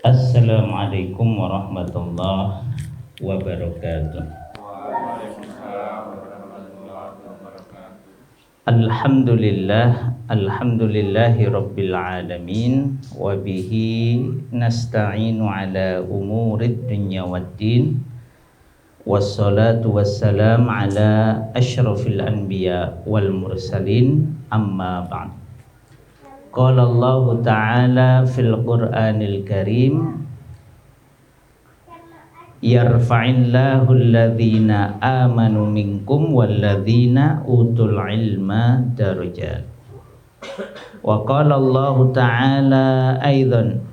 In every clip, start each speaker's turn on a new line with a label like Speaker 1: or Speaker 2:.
Speaker 1: Assalamualaikum warahmatullahi wabarakatuh.
Speaker 2: Waalaikumsalam warahmatullahi wabarakatuh.
Speaker 1: Alhamdulillahi rabbil alamin wa bihi nasta'inu ala umurid dunya waddin wassalatu wassalam ala asyrafil anbiya wal mursalin amma ba'd. Qala Allah ta'ala fil Qur'anil Karim yarfa'illahu alladhina amanu minkum walladhina utul ilma darajat. Wa qala Allah ta'ala aidan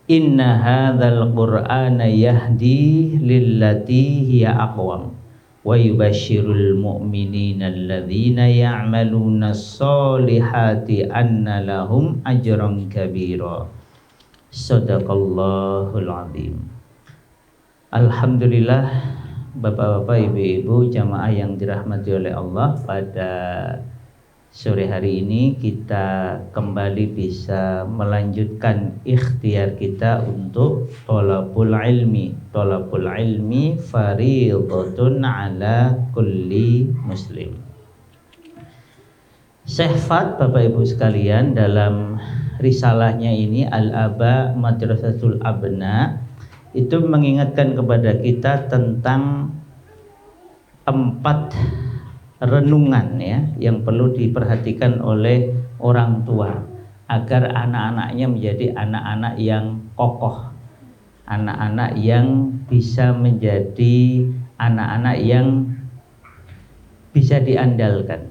Speaker 1: inna hadzal qur'ana yahdi lillati hiya aqwam wa yubashshirul mu'minina alladhina ya'maluna sholihati anna lahum ajran kabira. Shadaqallahul azim. Alhamdulillah, bapak-bapak, ibu-ibu, jamaah yang dirahmati oleh Allah, pada sore hari ini kita kembali bisa melanjutkan ikhtiar kita untuk thalabul ilmi. Thalabul ilmi fardhatun ala kulli muslim. Syekh Fad, bapak ibu sekalian, dalam risalahnya ini Al-Aba Madrasatul Abna itu mengingatkan kepada kita tentang 4 renungan ya yang perlu diperhatikan oleh orang tua agar anak-anaknya menjadi anak-anak yang kokoh, anak-anak yang bisa menjadi anak-anak yang bisa diandalkan.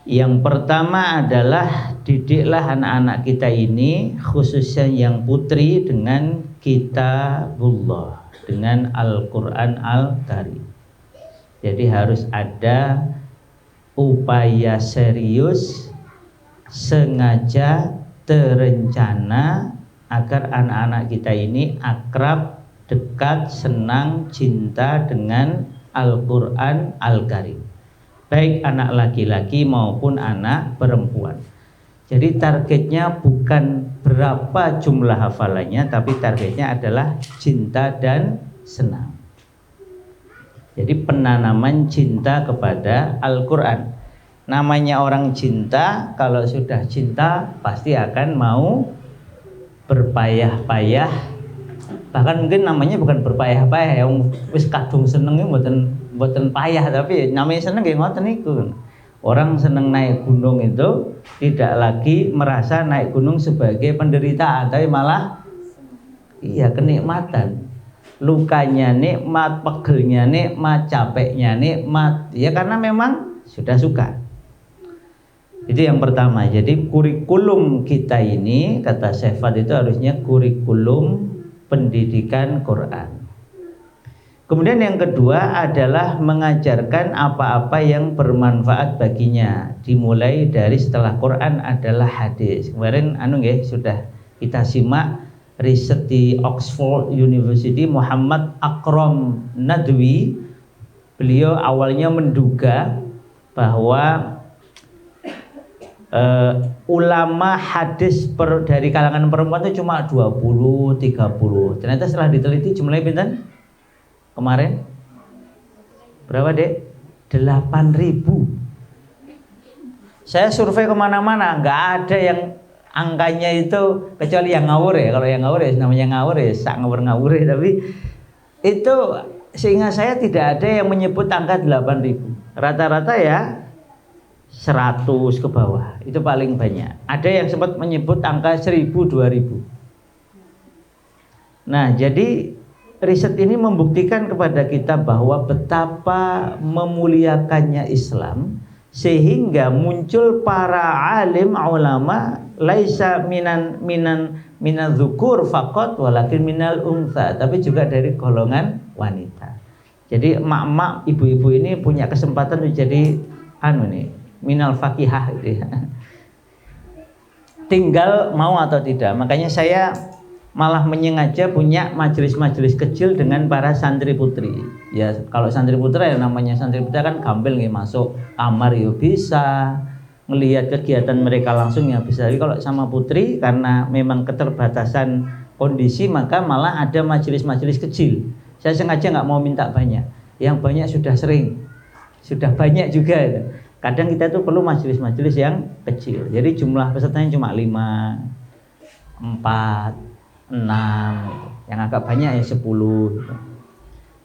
Speaker 1: Yang pertama adalah didiklah anak-anak kita ini, khususnya yang putri, dengan kitabullah, dengan Al-Quran Al-Karim. Jadi harus ada upaya serius, sengaja, terencana agar anak-anak kita ini akrab, dekat, senang, cinta dengan Al-Quran Al-Karim, baik anak laki-laki maupun anak perempuan. Jadi targetnya bukan berapa jumlah hafalannya, tapi targetnya adalah cinta dan senang. Jadi penanaman cinta kepada Al-Quran. Namanya orang cinta, kalau sudah cinta pasti akan mau berpayah-payah. Bahkan mungkin namanya bukan berpayah-payah, yang wis kadung senengnya mboten payah, tapi namanya seneng nggih ngoten niku. Orang seneng naik gunung itu tidak lagi merasa naik gunung sebagai penderitaan, tapi malah kenikmatan. Lukanya nikmat, pegelnya nikmat, capeknya nikmat. Ya karena memang sudah suka. Itu yang pertama. Jadi kurikulum kita ini, kata Syekh Fad, itu harusnya kurikulum pendidikan Quran. Kemudian yang kedua adalah mengajarkan apa-apa yang bermanfaat baginya. Dimulai dari setelah Quran adalah hadis. Kemarin sudah kita simak riset di Oxford University, Muhammad Akram Nadwi. Beliau awalnya menduga bahwa ulama hadis dari kalangan perempuan itu cuma 20-30. Ternyata setelah diteliti jumlahnya pinten? Kemarin berapa dek? 8.000. Saya survei kemana-mana nggak ada yang angkanya itu, kecuali yang ngawur ya. Kalau yang ngawur ya namanya ngawur ya, sak ngawur ya. Tapi itu sehingga saya tidak ada yang menyebut angka 8.000. Rata-rata ya 100 ke bawah, itu paling banyak. Ada yang sempat menyebut angka 1.000, 2.000. Nah, jadi riset ini membuktikan kepada kita bahwa betapa memuliakannya Islam, sehingga muncul para alim ulama laisa minan dzukur faqat walakin minal untha, tapi juga dari golongan wanita. Jadi mak-mak, ibu-ibu ini punya kesempatan untuk jadi minal faqihah gitu ya. Tinggal mau atau tidak. Makanya saya malah menyengaja punya majelis-majelis kecil dengan para santri putri. Ya kalau santri putra ya namanya santri putra kan gampil nih, masuk kamar ya bisa, melihat kegiatan mereka langsung ya bisa. Tapi kalau sama putri karena memang keterbatasan kondisi maka malah ada majelis-majelis kecil. Saya sengaja nggak mau minta banyak. Yang banyak sudah sering, sudah banyak juga. Kadang kita itu perlu majelis-majelis yang kecil. Jadi jumlah pesertanya cuma 5, 4, 6, yang agak banyak ya 10.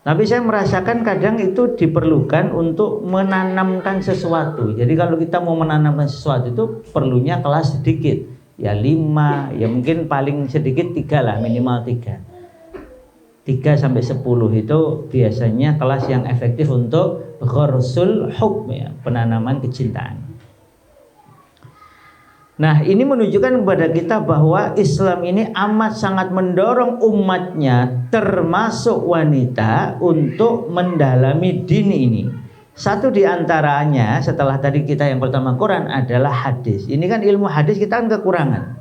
Speaker 1: Tapi saya merasakan kadang itu diperlukan untuk menanamkan sesuatu. Jadi kalau kita mau menanamkan sesuatu itu perlunya kelas sedikit. Ya 5, ya mungkin paling sedikit 3 lah, minimal 3. 3 sampai 10 itu biasanya kelas yang efektif untuk ghorsul hub, ya, penanaman kecintaan. Nah, ini menunjukkan kepada kita bahwa Islam ini amat sangat mendorong umatnya termasuk wanita untuk mendalami din ini. Satu di antaranya setelah tadi kita yang pertama Quran adalah hadis. Ini kan ilmu hadis kita kan kekurangan.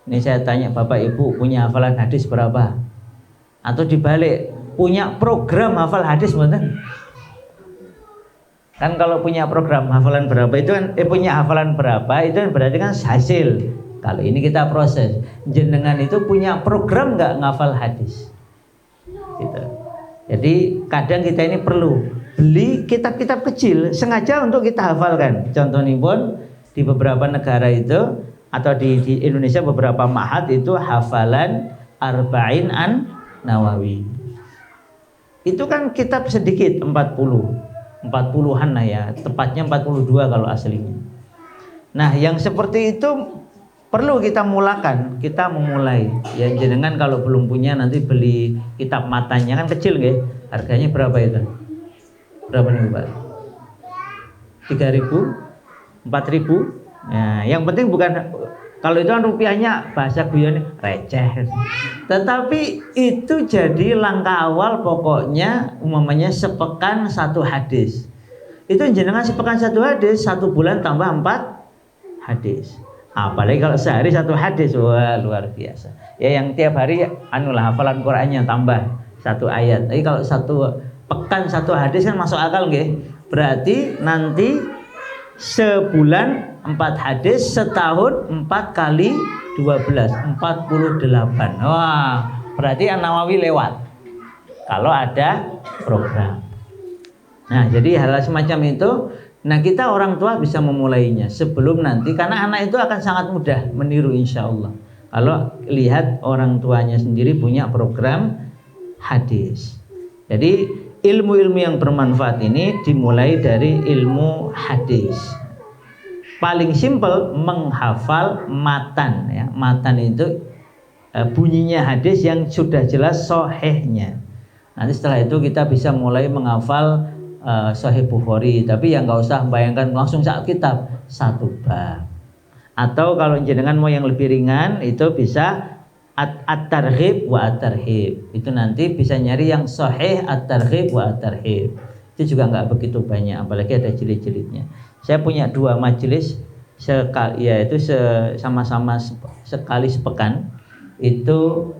Speaker 1: Ini saya tanya Bapak Ibu punya hafalan hadis berapa? Atau dibalik, punya program hafal hadis betul? Kan kalau punya program hafalan berapa itu kan punya hafalan berapa itu kan berarti kan hasil. Kalau ini kita proses. Jenengan itu punya program nggak ngafal hadis? Gitu. Jadi kadang kita ini perlu beli kitab-kitab kecil sengaja untuk kita hafalkan. Contohnya pun di beberapa negara itu atau di Indonesia beberapa ma'had itu hafalan Arba'in an-Nawawi. Itu kan kitab sedikit 40-an lah ya, tepatnya 42 kalau aslinya. Nah, yang seperti itu perlu kita mulakan, kita memulai. Ya jenengan kalau belum punya nanti beli kitab matanya kan kecil nggih. Harganya berapa itu? Berapa nih, Pak? 3.000, 4.000. Nah, yang penting bukan kalau itu kan rupiahnya bahasa guyonnya receh. Tetapi itu jadi langkah awal pokoknya umpamanya sepekan satu hadis. Itu jenengan sepekan satu hadis, 1 bulan tambah 4 hadis. Apalagi kalau sehari 1 hadis, wah luar biasa. Ya yang tiap hari hafalan Qur'annya tambah 1 ayat. Tapi kalau 1 pekan 1 hadis kan masuk akal nggih. Berarti nanti sebulan 4 hadis, setahun 4 kali 12, 48. Wah, berarti An-Nawawi lewat kalau ada program. Nah, jadi hal semacam itu. Nah, kita orang tua bisa memulainya sebelum nanti, karena anak itu akan sangat mudah meniru insya Allah kalau lihat orang tuanya sendiri punya program hadis. Jadi ilmu-ilmu yang bermanfaat ini dimulai dari ilmu hadis. Paling simpel menghafal matan, ya. Matan itu bunyinya hadis yang sudah jelas sahihnya. Nanti setelah itu kita bisa mulai menghafal Sahih Bukhari, tapi yang nggak usah bayangkan langsung saat kitab 1 bab. Atau kalau jenengan mau yang lebih ringan itu bisa at-targhib wa at-tarhib. Itu nanti bisa nyari yang sahih at-targhib wa at-tarhib. Itu juga nggak begitu banyak, apalagi ada jilid-jilidnya. Saya punya 2 majelis yaitu sama-sama sekali sepekan itu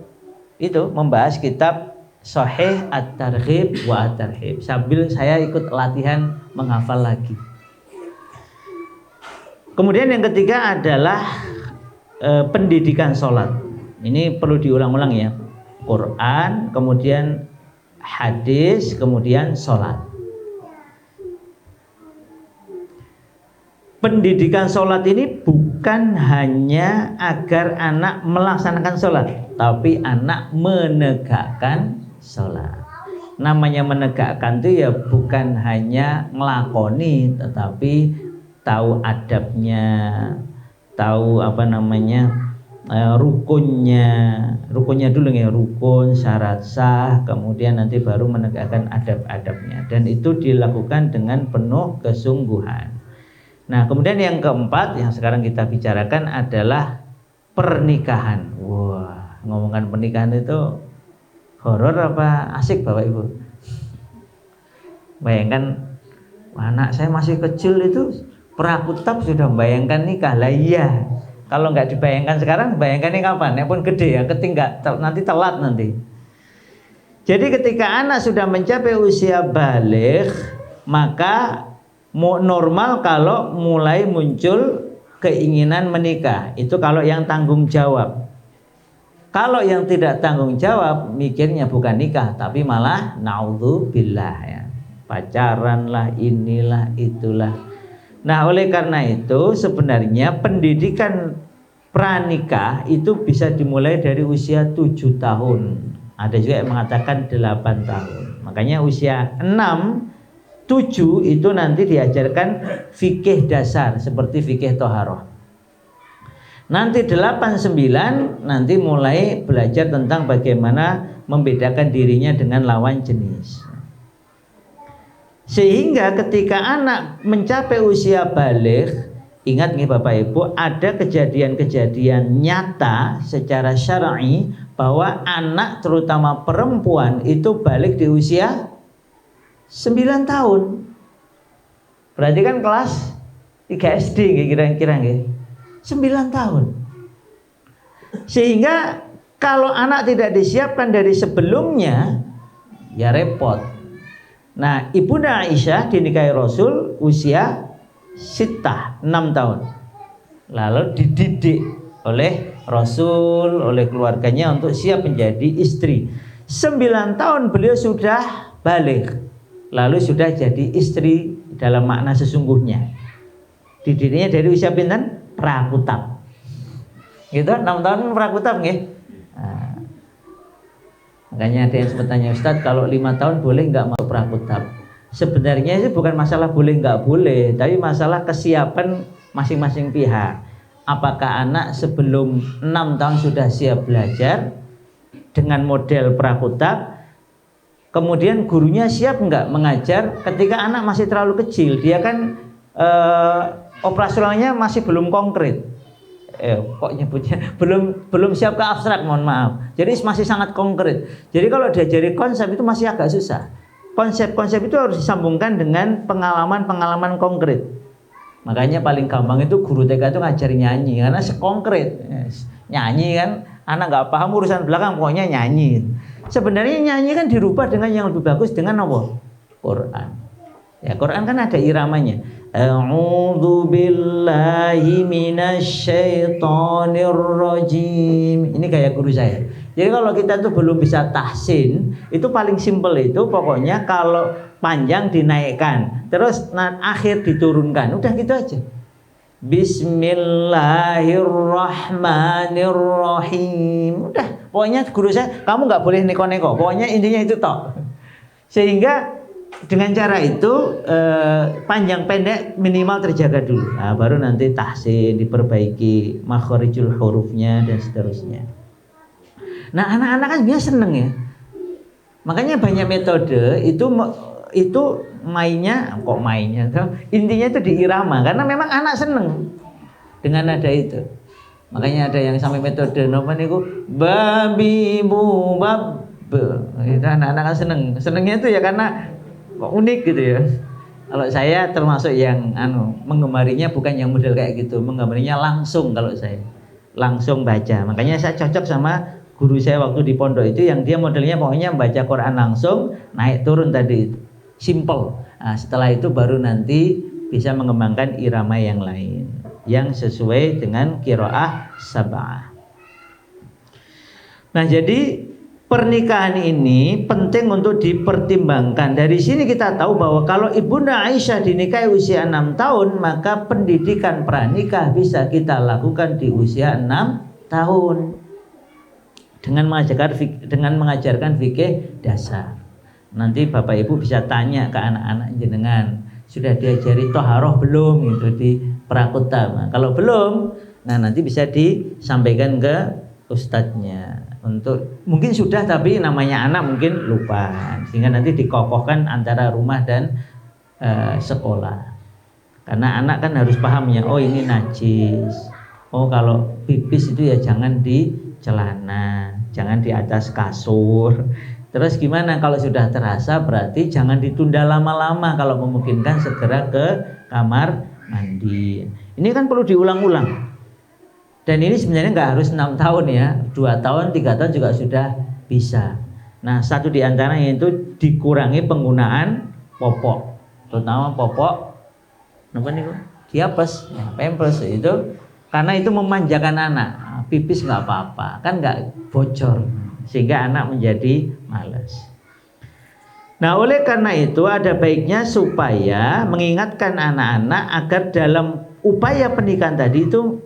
Speaker 1: membahas kitab Sahih At-Targhib wa At-Tarhib sambil saya ikut latihan menghafal lagi. Kemudian yang ketiga adalah pendidikan sholat. Ini perlu diulang-ulang ya. Quran, kemudian hadis, kemudian sholat. Pendidikan sholat ini bukan hanya agar anak melaksanakan sholat, tapi anak menegakkan sholat. Namanya menegakkan itu ya bukan hanya ngelakoni, tetapi tahu adabnya, tahu rukunnya dulu ya, rukun, syarat sah, kemudian nanti baru menegakkan adab-adabnya, dan itu dilakukan dengan penuh kesungguhan. Nah, kemudian yang keempat yang sekarang kita bicarakan adalah pernikahan. Wah, ngomongkan pernikahan itu horor apa asik Bapak Ibu? Bayangkan anak saya masih kecil itu prakutab sudah membayangkan nikah. Lah iya. Kalau nggak dibayangkan sekarang, bayangkan ini kapan? Ya pun gede ya, nanti telat nanti. Jadi ketika anak sudah mencapai usia baligh, maka Normal kalau mulai muncul keinginan menikah, itu kalau yang tanggung jawab. Kalau yang tidak tanggung jawab, mikirnya bukan nikah, tapi malah naudzubillah ya, pacaran lah, inilah, itulah. Nah, oleh karena itu sebenarnya pendidikan pranikah itu bisa dimulai dari usia 7 tahun. Ada juga yang mengatakan 8 tahun. Makanya usia 6, 7 itu nanti diajarkan fikih dasar seperti fikih toharoh. Nanti 8, 9 nanti mulai belajar tentang bagaimana membedakan dirinya dengan lawan jenis. Sehingga ketika anak mencapai usia baligh, ingat nih Bapak Ibu, ada kejadian-kejadian nyata secara syar'i bahwa anak terutama perempuan itu balik di usia 9 tahun. Berarti kan kelas 3 SD kira-kira nggih. 9 tahun. Sehingga kalau anak tidak disiapkan dari sebelumnya, ya repot. Nah, Ibunda Aisyah dinikahi Rasul usia 6 tahun. Lalu dididik oleh Rasul, oleh keluarganya untuk siap menjadi istri. 9 tahun beliau sudah balik. Lalu sudah jadi istri dalam makna sesungguhnya. Didiknya dari usia pinten? Prakutab. Gitu, 6 tahun prakutab nggih. Nah, makanya ada yang sempat tanya, Ustadz kalau 5 tahun boleh nggak masuk prakutab? Sebenarnya itu bukan masalah boleh nggak boleh, tapi masalah kesiapan masing-masing pihak. Apakah anak sebelum 6 tahun sudah siap belajar dengan model prakutab? Kemudian gurunya siap nggak mengajar ketika anak masih terlalu kecil? Dia kan operasionalnya masih belum konkret. Kok nyebutnya belum siap ke abstrak, mohon maaf. Jadi masih sangat konkret. Jadi kalau diajari konsep itu masih agak susah. Konsep-konsep itu harus disambungkan dengan pengalaman-pengalaman konkret. Makanya paling gampang itu guru TK itu ngajari nyanyi karena sekonkret. Nyanyi kan anak nggak paham urusan belakang, pokoknya nyanyi. Sebenarnya nyanyi kan dirubah dengan yang lebih bagus dengan apa? Quran. Ya, Quran kan ada iramanya. A'udzu billahi minasyaitonir rajim. Ini kayak guru saya. Jadi kalau kita tuh belum bisa tahsin, itu paling simpel itu pokoknya kalau panjang dinaikkan, terus akhir diturunkan. Udah gitu aja. Bismillahirrahmanirrahim. Udah, pokoknya guru saya, kamu nggak boleh neko-neko. Pokoknya intinya itu toh. Sehingga dengan cara itu panjang pendek minimal terjaga dulu. Nah, baru nanti tahsin, diperbaiki makharijul hurufnya dan seterusnya. Nah, anak-anak kan biasa seneng ya. Makanya banyak metode itu mainnya intinya itu di irama karena memang anak seneng dengan nada itu. Makanya ada yang sampai metode napa niku babi bu bab. Itu anak-anak senengnya itu ya karena kok unik gitu ya. Kalau saya termasuk yang menggemarinya bukan yang model kayak gitu, menggemarinya langsung. Kalau saya langsung baca, makanya saya cocok sama guru saya waktu di pondok itu yang dia modelnya pokoknya baca Quran langsung naik turun tadi, simple. Nah, setelah itu baru nanti bisa mengembangkan irama yang lain yang sesuai dengan qiraah sab'ah. Nah, jadi pernikahan ini penting untuk dipertimbangkan. Dari sini kita tahu bahwa kalau Ibunda Aisyah dinikahi usia 6 tahun, maka pendidikan pranikah bisa kita lakukan di usia 6 tahun. Dengan mengajarkan fikih dasar. Nanti Bapak Ibu bisa tanya ke anak-anak jenengan, sudah diajari toharoh belum itu di prakutab. Nah, kalau belum, nanti bisa disampaikan ke ustadznya. Untuk mungkin sudah tapi namanya anak mungkin lupa, sehingga nanti dikokohkan antara rumah dan sekolah. Karena anak kan harus pahamnya, oh ini najis. Oh kalau pipis itu ya jangan di celana, jangan di atas kasur. Terus gimana kalau sudah terasa, berarti jangan ditunda lama-lama, kalau memungkinkan segera ke kamar mandi. Ini kan perlu diulang-ulang. Dan ini sebenarnya nggak harus 6 tahun ya, 2 tahun, 3 tahun juga sudah bisa. Nah, satu di antaranya itu dikurangi penggunaan popok, terutama popok Napa niku? Diapes, ya, pampers itu karena itu memanjakan anak. Pipis nggak apa-apa, kan nggak bocor sehingga anak menjadi malas. Nah, oleh karena itu ada baiknya supaya mengingatkan anak-anak agar dalam upaya pernikahan tadi itu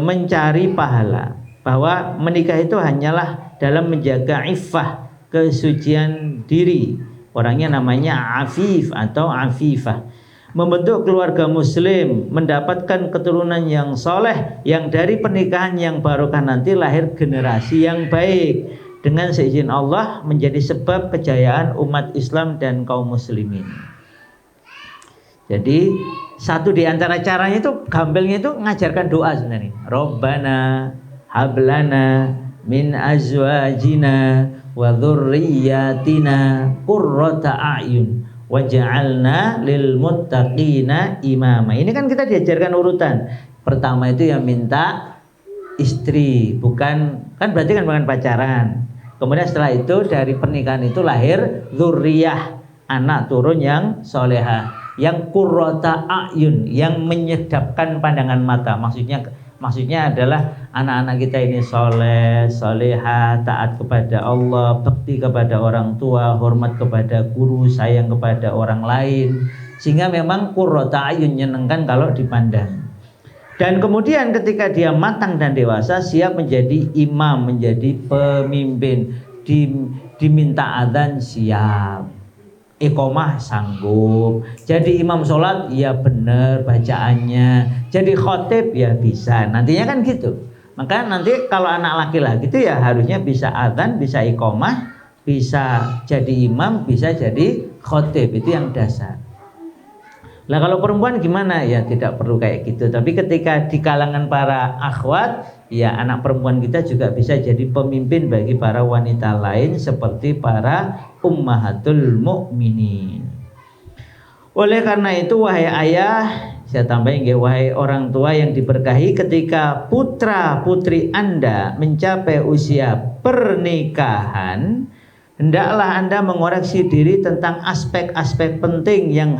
Speaker 1: mencari pahala, bahwa menikah itu hanyalah dalam menjaga iffah, kesucian diri. Orangnya namanya afif atau afifah. Membentuk keluarga muslim, mendapatkan keturunan yang soleh, yang dari pernikahan yang barokah nanti lahir generasi yang baik, dengan seizin Allah menjadi sebab kejayaan umat Islam dan kaum muslimin. Jadi satu di antara caranya itu gambelnya itu ngajarkan doa sebenarnya. Rabbana hablana min azwajina wa dzurriyyatina qurrata a'yun waj'alna lil muttaqina imama. Ini kan kita diajarkan urutan. Pertama itu yang minta istri, bukan kan berarti kan bukan pacaran. Kemudian setelah itu dari pernikahan itu lahir dzurriyah, anak turun yang solehah, yang qurrata a'yun, yang menyedapkan pandangan mata. Maksudnya adalah anak-anak kita ini soleh, solehah, taat kepada Allah, bakti kepada orang tua, hormat kepada guru, sayang kepada orang lain, sehingga memang qurrata a'yun, nyenengkan kalau dipandang. Dan kemudian ketika dia matang dan dewasa, siap menjadi imam, menjadi pemimpin, diminta adzan siap, iqomah sanggup, jadi imam sholat ya benar bacaannya, jadi khotib ya bisa, nantinya kan gitu. Maka nanti kalau anak laki-laki itu ya harusnya bisa adzan, bisa iqomah, bisa jadi imam, bisa jadi khotib, itu yang dasar. Nah kalau perempuan gimana? Ya tidak perlu kayak gitu. Tapi ketika di kalangan para akhwat, ya anak perempuan kita juga bisa jadi pemimpin bagi para wanita lain seperti para ummahatul mukminin. Oleh karena itu wahai ayah, saya tambahin ya, wahai orang tua yang diberkahi, ketika putra putri Anda mencapai usia pernikahan, hendaklah Anda mengoreksi diri tentang aspek-aspek penting yang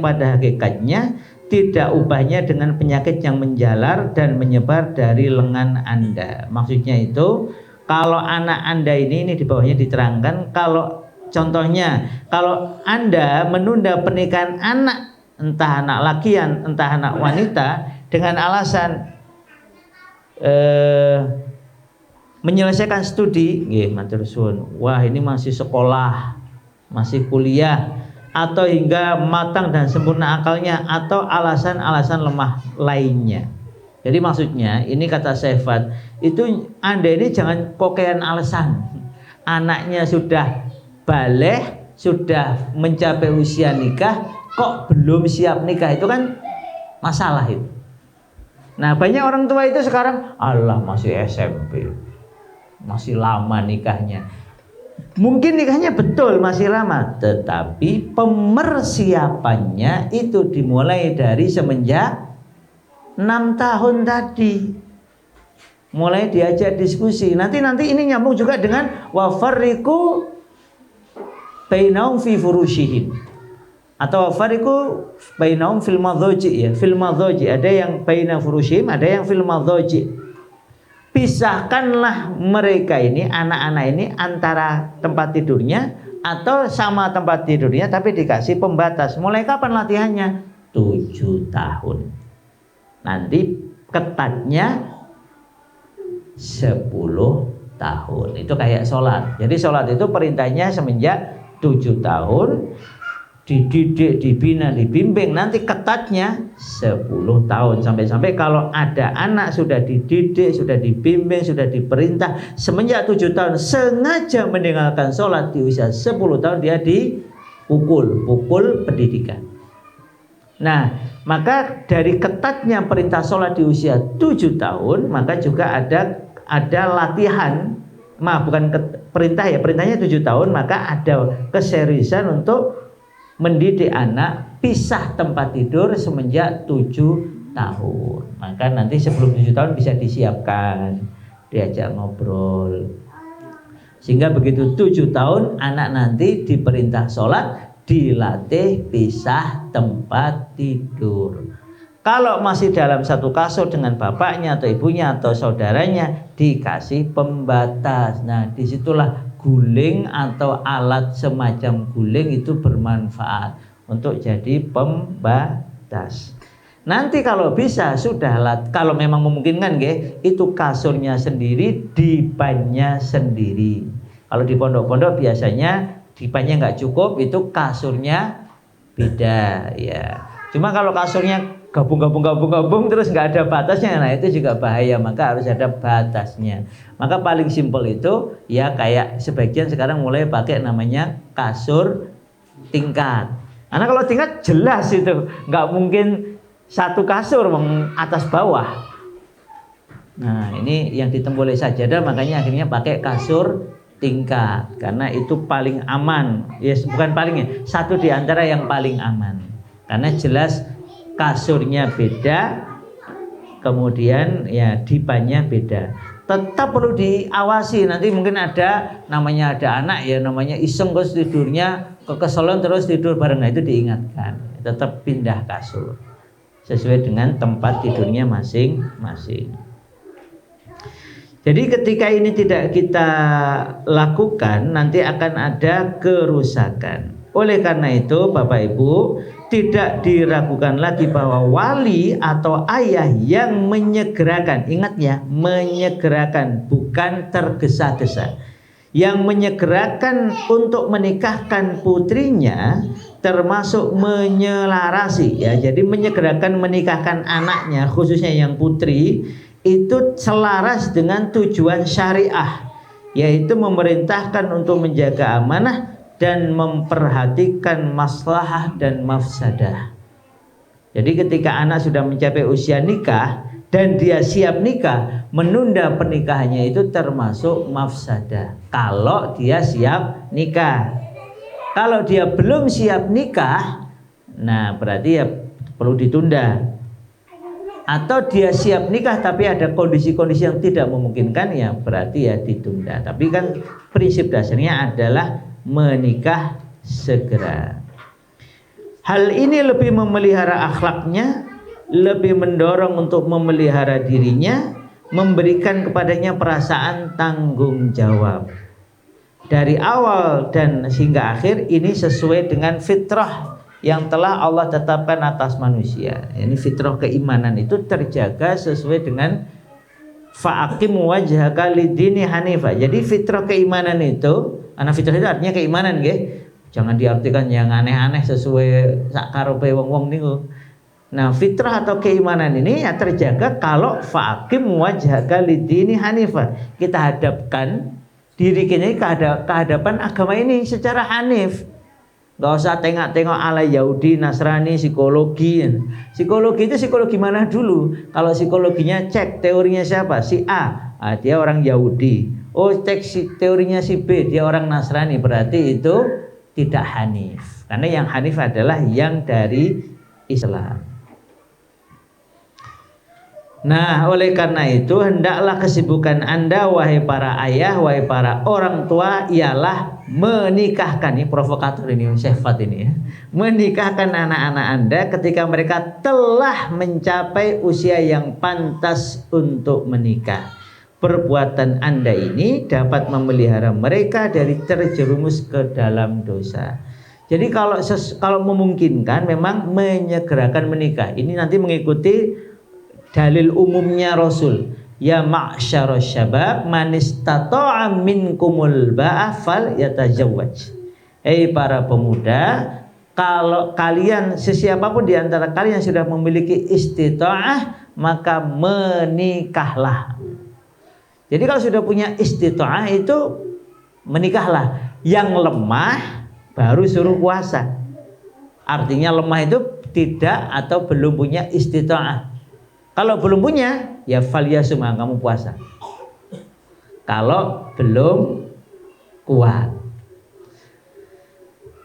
Speaker 1: pada hakikatnya tidak ubahnya dengan penyakit yang menjalar dan menyebar dari lengan Anda. Maksudnya itu, kalau anak Anda ini di bawahnya diterangkan, kalau contohnya kalau Anda menunda pernikahan anak, entah anak laki entah anak wanita, dengan alasan menyelesaikan studi, matur suwun, wah ini masih sekolah, masih kuliah, atau hingga matang dan sempurna akalnya, atau alasan-alasan lemah lainnya. Jadi maksudnya ini kata Syefat, itu Anda ini jangan kokean alasan. Anaknya sudah baligh, sudah mencapai usia nikah, kok belum siap nikah, itu kan masalah itu. Nah banyak orang tua itu sekarang, Allah masih SMP, masih lama nikahnya. Mungkin nikahnya betul masih lama, tetapi pemersiapannya itu dimulai dari semenjak 6 tahun tadi. Mulai diajak diskusi. Nanti ini nyambung juga dengan wafarriqu bainahum fi furushihim, atau wafarriqu bainahum fil madhaji, ya, fil madhaji. Ada yang baina furushihim, ada yang fil madhaji. Pisahkanlah mereka ini, anak-anak ini, antara tempat tidurnya atau sama tempat tidurnya, tapi dikasih pembatas. Mulai kapan latihannya? 7 tahun. Nanti ketatnya 10 tahun. Itu kayak sholat. Jadi sholat itu perintahnya semenjak 7 tahun, dididik, dibina, dibimbing, nanti ketatnya 10 tahun. Sampai-sampai kalau ada anak sudah dididik, sudah dibimbing, sudah diperintah semenjak 7 tahun, sengaja meninggalkan sholat di usia 10 tahun, dia dipukul pendidikan. Nah, maka dari ketatnya perintah sholat di usia 7 tahun, maka juga ada latihan, bukan perintah ya, perintahnya 7 tahun, maka ada keseriusan untuk mendidik anak pisah tempat tidur semenjak 7 tahun. Maka nanti sebelum 7 tahun bisa disiapkan, diajak ngobrol, sehingga begitu 7 tahun anak nanti diperintah sholat, dilatih pisah tempat tidur. Kalau masih dalam satu kasur dengan bapaknya atau ibunya atau saudaranya, dikasih pembatas. Nah, disitulah guling atau alat semacam guling itu bermanfaat untuk jadi pembatas. Nanti kalau bisa kalau memang memungkinkan itu kasurnya sendiri, dipannya sendiri. Kalau di pondok-pondok biasanya dipannya nggak cukup, itu kasurnya beda ya. Cuma kalau kasurnya gabung terus nggak ada batasnya, nah itu juga bahaya, maka harus ada batasnya. Maka paling simpel itu ya kayak sebagian sekarang mulai pakai namanya kasur tingkat. Karena kalau tingkat jelas itu nggak mungkin satu kasur atas bawah. Nah ini yang ditembus oleh sajadah, makanya akhirnya pakai kasur tingkat karena itu paling aman. Yes, bukan palingnya, satu di antara yang paling aman. Karena jelas kasurnya beda, kemudian ya dipannya beda. Tetap perlu diawasi, nanti mungkin ada anak ya, namanya iseng terus tidurnya kekeselan terus tidur bareng, nah itu diingatkan, tetap pindah kasur sesuai dengan tempat tidurnya masing-masing. Jadi ketika ini tidak kita lakukan, nanti akan ada kerusakan. Oleh karena itu Bapak Ibu, tidak diragukan lagi bahwa wali atau ayah yang menyegerakan, ingat ya, menyegerakan bukan tergesa-gesa, yang menyegerakan untuk menikahkan putrinya, termasuk menyelarasi ya. Jadi menyegerakan menikahkan anaknya, khususnya yang putri, itu selaras dengan tujuan syariah, yaitu memerintahkan untuk menjaga amanah dan memperhatikan maslahah dan mafsadah. Jadi ketika anak sudah mencapai usia nikah dan dia siap nikah, menunda pernikahannya itu termasuk mafsadah kalau dia siap nikah. Kalau dia belum siap nikah, nah berarti ya perlu ditunda. Atau dia siap nikah tapi ada kondisi-kondisi yang tidak memungkinkan, ya berarti ya ditunda. Tapi kan prinsip dasarnya adalah menikah segera. Hal ini lebih memelihara akhlaknya, lebih mendorong untuk memelihara dirinya, memberikan kepadanya perasaan tanggung jawab. Dari awal dan hingga akhir ini sesuai dengan fitrah yang telah Allah tetapkan atas manusia. Ini fitrah keimanan itu terjaga sesuai dengan fa'aqim wajhaka lidini hanifah. Jadi fitrah keimanan itu, karena fitrah itu artinya keimanan nggih. Jangan diartikan yang aneh-aneh sesuai sak karepe wong-wong niku. Nah, fitrah atau keimanan ini ya terjaga kalau fa'aqim wajhaka lidini hanifah. Kita hadapkan diri kita kehadapan agama ini secara hanif. Gak usah tengok-tengok ala Yahudi, Nasrani, psikologi. Psikologi itu psikologi mana dulu? Kalau psikologinya cek teorinya siapa? Si A, dia orang Yahudi. Oh, cek teorinya si B, dia orang Nasrani. Berarti itu tidak hanif. Karena yang hanif adalah yang dari Islam. Nah, oleh karena itu hendaklah kesibukan Anda wahai para ayah, wahai para orang tua ialah menikahkan, ini provokator ini Syekh Fat ini ya. Menikahkan anak-anak Anda ketika mereka telah mencapai usia yang pantas untuk menikah. Perbuatan Anda ini dapat memelihara mereka dari terjerumus ke dalam dosa. Jadi kalau memungkinkan memang menyegerakan menikah. Ini nanti mengikuti dalil umumnya Rasul, ya ma'syarasy syabab man istata'a minkumul ba'a fal yatajawwaj. Hei para pemuda, kalau kalian sesiapapun di antara kalian sudah memiliki istita'ah, maka menikahlah. Jadi kalau sudah punya istita'ah itu menikahlah. Yang lemah baru suruh puasa. Artinya lemah itu tidak atau belum punya istita'ah. Kalau belum punya, ya falyasum, kamu puasa. Kalau belum kuat.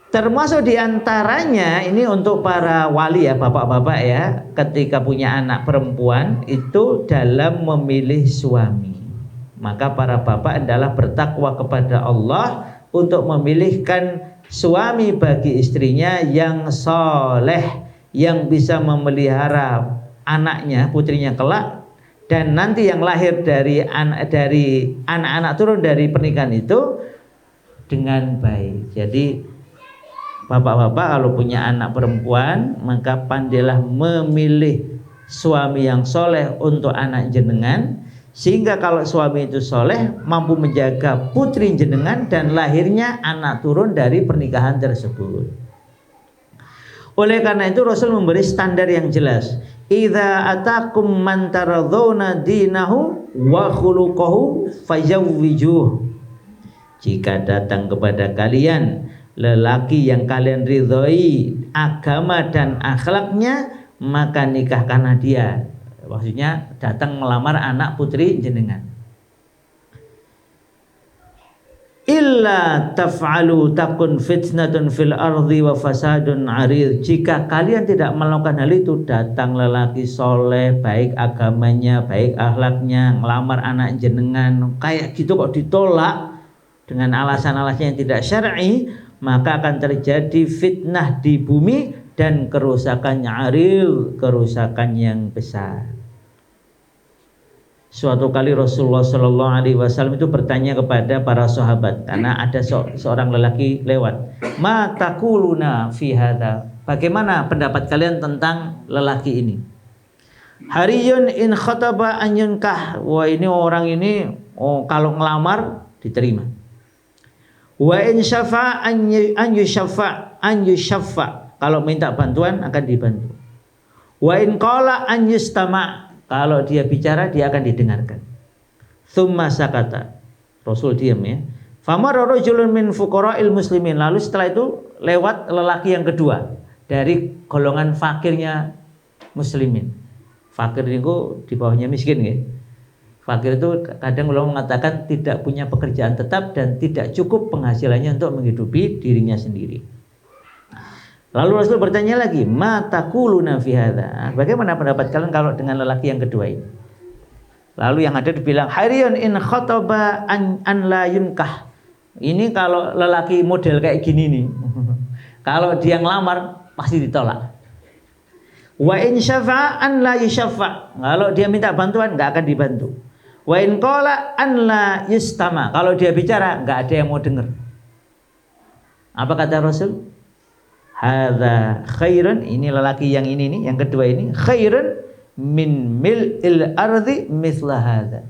Speaker 1: Termasuk diantaranya ini untuk para wali ya, bapak-bapak ya, ketika punya anak perempuan itu dalam memilih suami. Maka para bapak adalah bertakwa kepada Allah untuk memilihkan suami bagi istrinya yang soleh, yang bisa memelihara anaknya, putrinya kelak, dan nanti yang lahir dari anak-anak turun dari pernikahan itu dengan baik. Jadi bapak-bapak kalau punya anak perempuan, maka pandailah memilih suami yang soleh untuk anak jenengan, sehingga kalau suami itu soleh mampu menjaga putri jenengan dan lahirnya anak turun dari pernikahan tersebut. Oleh karena itu Rasul memberi standar yang jelas. Idza atakum man taradzauna dinahu wa khuluquhu fazawwijuh. Jika datang kepada kalian lelaki yang kalian ridhoi agama dan akhlaknya, maka nikahkanlah dia. Maksudnya datang melamar anak putri jenengan. Illa taf'alu takun fitnatun fil ardi wa fasadun arid. Jika kalian tidak melakukan hal itu, datang lelaki soleh, baik agamanya, baik akhlaknya, ngelamar anak jenengan, kayak gitu kok ditolak dengan alasan-alasan yang tidak syar'i, maka akan terjadi fitnah di bumi dan kerusakan arid, kerusakan yang besar. Suatu kali Rasulullah Shallallahu Alaihi Wasallam itu bertanya kepada para sahabat, karena ada seorang lelaki lewat. Ma taquluna fi hadza? Bagaimana pendapat kalian tentang lelaki ini? Hariyun in khataba an yunkah. Wah, ini orang ini kalau ngelamar diterima. Wa in syafa an yushaffa. Kalau minta bantuan akan dibantu. Wa in qala an yustama'. Kalau dia bicara dia akan didengarkan. Tsumma sakata. Rasul diam ya. Famara rajulun min fuqara'il muslimin. Lalu setelah itu lewat lelaki yang kedua dari golongan fakirnya muslimin. Fakir itu di bawahnya miskin ya. Fakir itu kadang ulama mengatakan tidak punya pekerjaan tetap dan tidak cukup penghasilannya untuk menghidupi dirinya sendiri. Lalu Rasul bertanya lagi, ma taquluna fi hadza? Bagaimana pendapat kalian kalau dengan lelaki yang kedua ini? Lalu yang ada dibilang, hariyun in khataba an la yunkah. Ini kalau lelaki model kayak gini nih. Kalau dia ngelamar pasti ditolak. Wa in syafa'a an la yushaffa. Kalau dia minta bantuan enggak akan dibantu. Wa in qala an la yustama. Kalau dia bicara enggak ada yang mau dengar. Apa kata Rasul? Hadza khairun, ini lelaki yang ini nih, yang kedua ini, khairun min mil'il ardi misla hadza.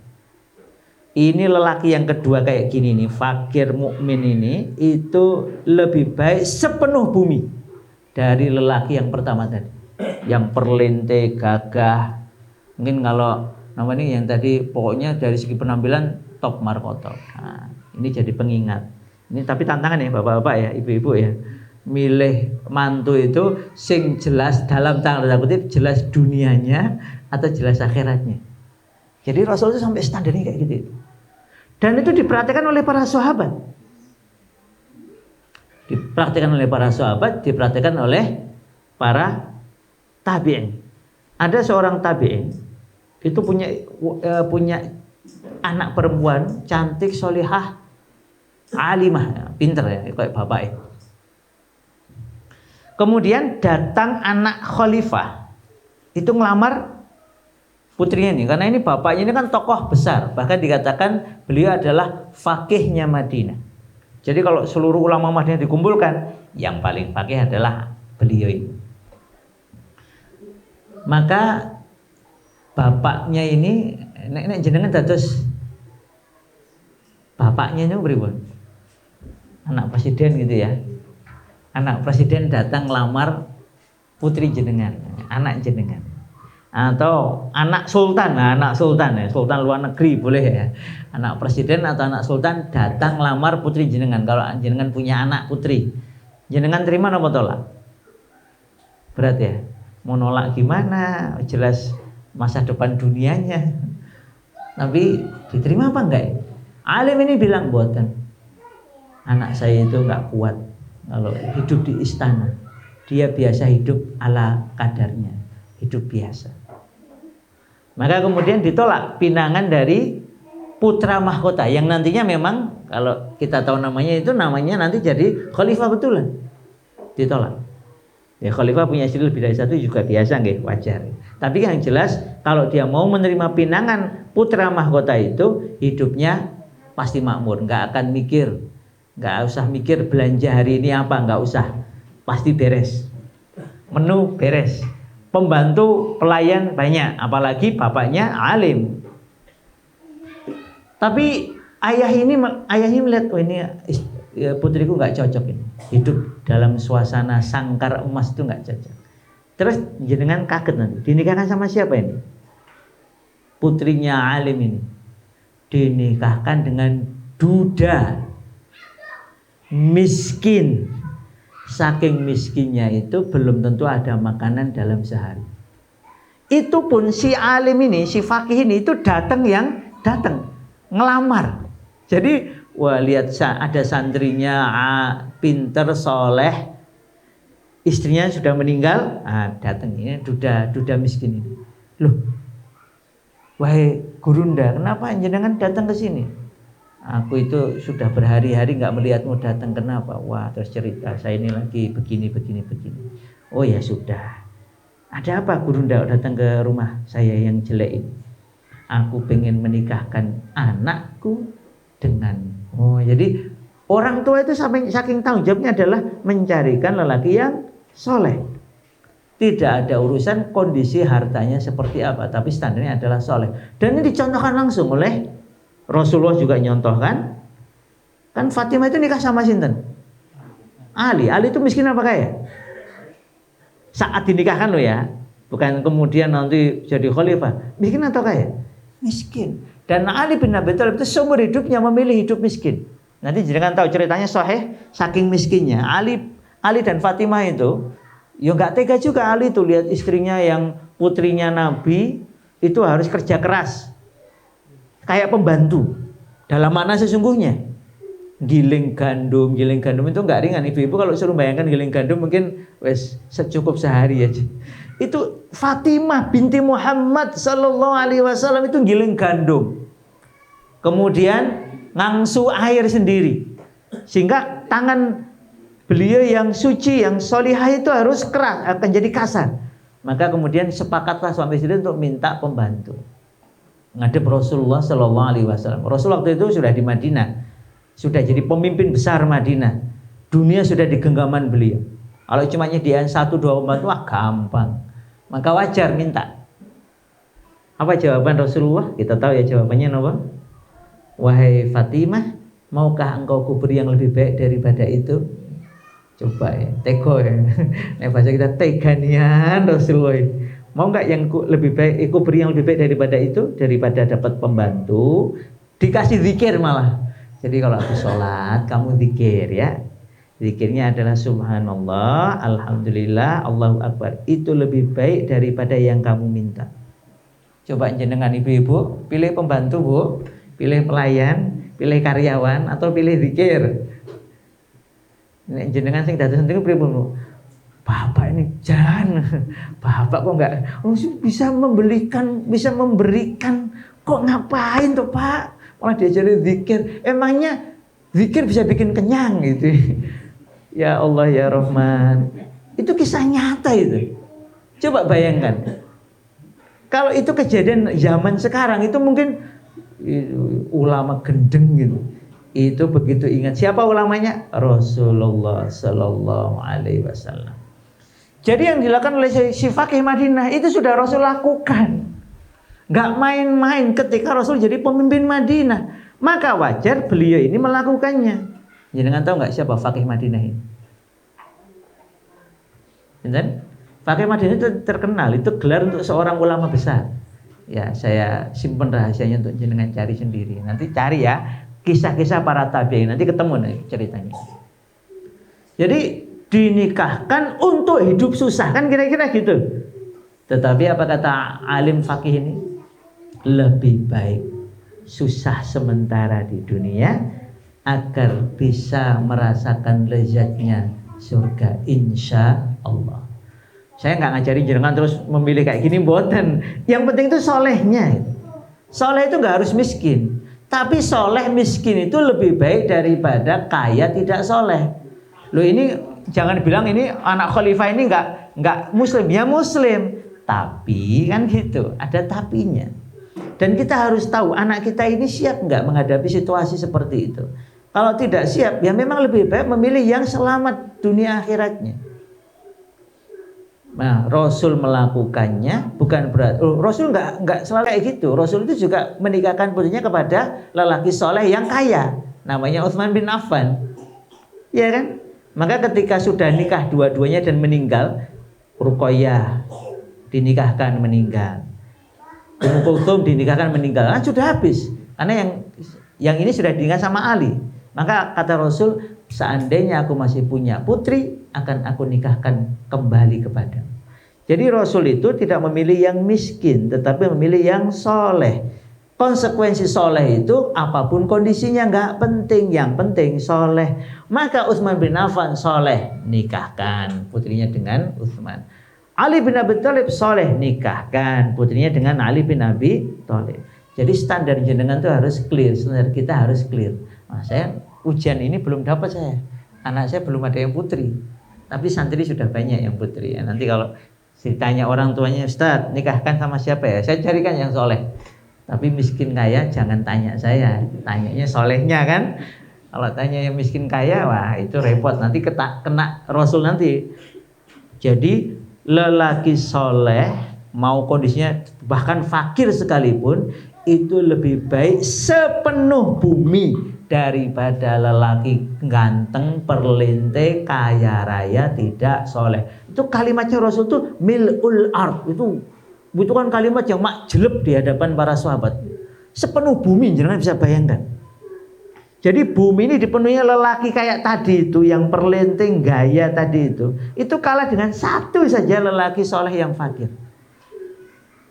Speaker 1: Ini lelaki yang kedua kayak gini nih, fakir mukmin ini itu lebih baik sepenuh bumi dari lelaki yang pertama tadi, yang perlente, gagah. Mungkin kalau namanya yang tadi pokoknya dari segi penampilan top markotop. Nah, ini jadi pengingat. Ini tapi tantangan ya bapak-bapak ya, ibu-ibu ya. Milih mantu itu sing jelas dalam tanda kutip jelas dunianya atau jelas akhiratnya. Jadi Rasul itu sampai standarnya kayak gitu. Dan itu diperhatikan oleh para sahabat. Diperhatikan oleh para sahabat, diperhatikan oleh para tabi'in. Ada seorang tabi'in itu punya anak perempuan cantik, solihah, alimah, pinter ya, kayak bapaknya. Kemudian datang anak khalifah itu ngelamar putrinya ini, karena ini bapaknya ini kan tokoh besar, bahkan dikatakan beliau adalah faqihnya Madinah. Jadi kalau seluruh ulama Madinah dikumpulkan, yang paling faqih adalah beliau ini. Maka bapaknya ini nek jenengan dados bapaknya ini pripun? Anak presiden gitu ya. Anak presiden datang lamar putri jenengan, anak jenengan, atau anak sultan, ya, sultan luar negeri boleh ya. Anak presiden atau anak sultan datang lamar putri jenengan. Kalau jenengan punya anak putri, jenengan terima apa tolak? Berat ya. Mau nolak gimana? Jelas masa depan dunianya. Tapi diterima apa enggak? Alim ini bilang buatan. Anak saya itu enggak kuat kalau hidup di istana. Dia biasa hidup ala kadarnya, hidup biasa. Maka kemudian ditolak pinangan dari putra mahkota yang nantinya memang kalau kita tahu namanya itu namanya nanti jadi khalifah betulan. Ditolak. Ya khalifah punya istri lebih dari satu juga biasa nggih, wajar. Tapi yang jelas kalau dia mau menerima pinangan putra mahkota itu hidupnya pasti makmur, nggak akan mikir, nggak usah mikir belanja hari ini apa, nggak usah, pasti beres, menu beres, pembantu pelayan banyak, apalagi bapaknya alim. Tapi ayah ini melihat, oh ini ya, putriku nggak cocok ini, hidup dalam suasana sangkar emas itu nggak cocok. Terus jenengan kaget nanti, dinikahkan sama siapa ini? Putrinya alim ini dinikahkan dengan duda miskin. Saking miskinnya itu belum tentu ada makanan dalam sehari. Itu pun si alim ini, si fakih ini itu datang ngelamar. Jadi wah lihat ada santrinya pinter soleh, istrinya sudah meninggal, datang ini duda miskin ini. Loh, wahai Gurunda, kenapa jenengan datang ke sini? Aku itu sudah berhari-hari nggak melihatmu datang, kenapa? Wah, terus cerita saya ini lagi begini. Oh ya sudah. Ada apa Gurunda datang ke rumah saya yang jelek ini? Aku pengen menikahkan anakku dengan. Oh, jadi orang tua itu saking tanggung jawabnya adalah mencarikan lelaki yang soleh. Tidak ada urusan kondisi hartanya seperti apa, tapi standarnya adalah soleh. Dan ini dicontohkan langsung oleh Rasulullah juga nyontohkan. Kan Fatimah itu nikah sama sinten? Ali itu miskin apa kaya? Saat dinikahkan loh ya, bukan kemudian nanti jadi khalifah. Miskin atau kaya? Miskin. Dan Ali bin Abi Thalib itu seumur hidupnya memilih hidup miskin. Nanti jangan tahu ceritanya sahih, saking miskinnya Ali dan Fatimah itu, ya nggak tega juga Ali itu lihat istrinya yang putrinya Nabi itu harus kerja keras, kayak pembantu. Dalam makna sesungguhnya, giling gandum itu nggak ringan. Ibu-ibu kalau suruh bayangkan giling gandum mungkin wes secukup sehari aja. Itu Fatimah binti Muhammad sallallahu alaihi wasallam itu giling gandum. Kemudian ngangsu air sendiri. Sehingga tangan beliau yang suci, yang solihah itu harus keras, akan jadi kasar. Maka kemudian sepakatlah suami istri untuk minta pembantu. Ngadep Rasulullah sallallahu alaihi wasallam. Rasul waktu itu sudah di Madinah. Sudah jadi pemimpin besar Madinah. Dunia sudah di genggaman beliau. Kalau cuma nyediain 1-2 pembantu, gampang. Maka wajar minta. Apa jawaban Rasulullah? Kita tahu ya jawabannya apa? Wahai Fatimah, maukah engkau kuberi yang lebih baik daripada itu? Coba ya, tego ya. Nah, bahasa kita teganian Rasulullah. Mau nggak yang lebih baik? Kuberi yang lebih baik daripada itu, daripada dapat pembantu, dikasih zikir malah. Jadi kalau habis sholat, kamu zikir ya. Zikirnya adalah subhanallah, alhamdulillah, Allahu akbar. Itu lebih baik daripada yang kamu minta. Coba jenengan ibu-ibu, pilih pembantu bu, pilih pelayan, pilih karyawan, atau pilih zikir. Jenengan sing dados sendiri pripun bu? Bapak ini jangan, bapak kok enggak bisa memberikan, kok ngapain tuh pak? Malah diajarin zikir. Emangnya zikir bisa bikin kenyang gitu? Ya Allah ya Rahman. Itu kisah nyata itu. Coba bayangkan. Kalau itu kejadian zaman sekarang itu mungkin ulama gendeng gitu. Itu begitu ingat siapa ulamanya? Rasulullah sallallahu alaihi wasallam. Jadi yang dilakukan oleh si Fakih Madinah itu sudah Rasul lakukan. Gak main-main ketika Rasul jadi pemimpin Madinah. Maka wajar beliau ini melakukannya. Jangan tahu nggak siapa Fakih Madinah ini? Dan Fakih Madinah itu terkenal, itu gelar untuk seorang ulama besar. Ya, saya simpen rahasianya untuk jenengan cari sendiri. Nanti cari ya kisah-kisah para tabi'in, nanti ketemu nih ceritanya. Jadi dinikahkan untuk hidup susah kan kira-kira gitu. Tetapi apa kata alim fakih ini? Lebih baik susah sementara di dunia agar bisa merasakan lezatnya surga insya Allah. Saya nggak ngajarin jenengan terus memilih kayak gini, mboten. Yang penting itu solehnya. Soleh itu nggak harus miskin, Tapi soleh miskin itu lebih baik daripada kaya tidak soleh. Loh ini jangan bilang ini anak khalifah ini nggak muslim, ya muslim. Tapi kan gitu, ada tapinya. Dan kita harus tahu anak kita ini siap nggak menghadapi situasi seperti itu. Kalau tidak siap, ya memang lebih baik memilih yang selamat dunia akhiratnya. Nah, Rasul melakukannya bukan berarti Rasul nggak selalu kayak gitu. Rasul itu juga menikahkan putrinya kepada lelaki soleh yang kaya, namanya Utsman bin Affan, ya kan? Maka ketika sudah nikah dua-duanya dan meninggal, Ruqayyah dinikahkan meninggal, Ummu Kulthum dinikahkan meninggal, kan sudah habis. Karena yang ini sudah dinikah sama Ali. Maka kata Rasul, seandainya aku masih punya putri, akan aku nikahkan kembali kepadamu. Jadi Rasul itu tidak memilih yang miskin, tetapi memilih yang soleh. Konsekuensi soleh itu apapun kondisinya nggak penting, yang penting soleh. Maka Utsman bin Affan soleh, nikahkan putrinya dengan Utsman. Ali bin Abi Thalib soleh, nikahkan putrinya dengan Ali bin Abi Thalib. Jadi standar jenengan itu harus clear, standar kita harus clear. Nah, saya ujian ini belum dapat saya, anak saya belum ada yang putri, tapi santri sudah banyak yang putri. Ya, nanti kalau ditanya orang tuanya, Ustaz nikahkan sama siapa ya? Saya carikan yang soleh. Tapi miskin kaya jangan tanya saya, tanyanya solehnya kan. Kalau tanya yang miskin kaya, wah itu repot, nanti kena Rasul nanti. Jadi lelaki soleh mau kondisinya bahkan fakir sekalipun itu lebih baik sepenuh bumi daripada lelaki ganteng, perlente, kaya raya, tidak soleh. Itu kalimatnya Rasul tuh mil'ul ard, itu kan kalimat yang makjeleb di hadapan para sahabat. Sepenuh bumi, jangan bisa bayangkan. Jadi bumi ini dipenuhi lelaki kayak tadi itu, yang perlente, gaya tadi itu kalah dengan satu saja lelaki soleh yang fakir.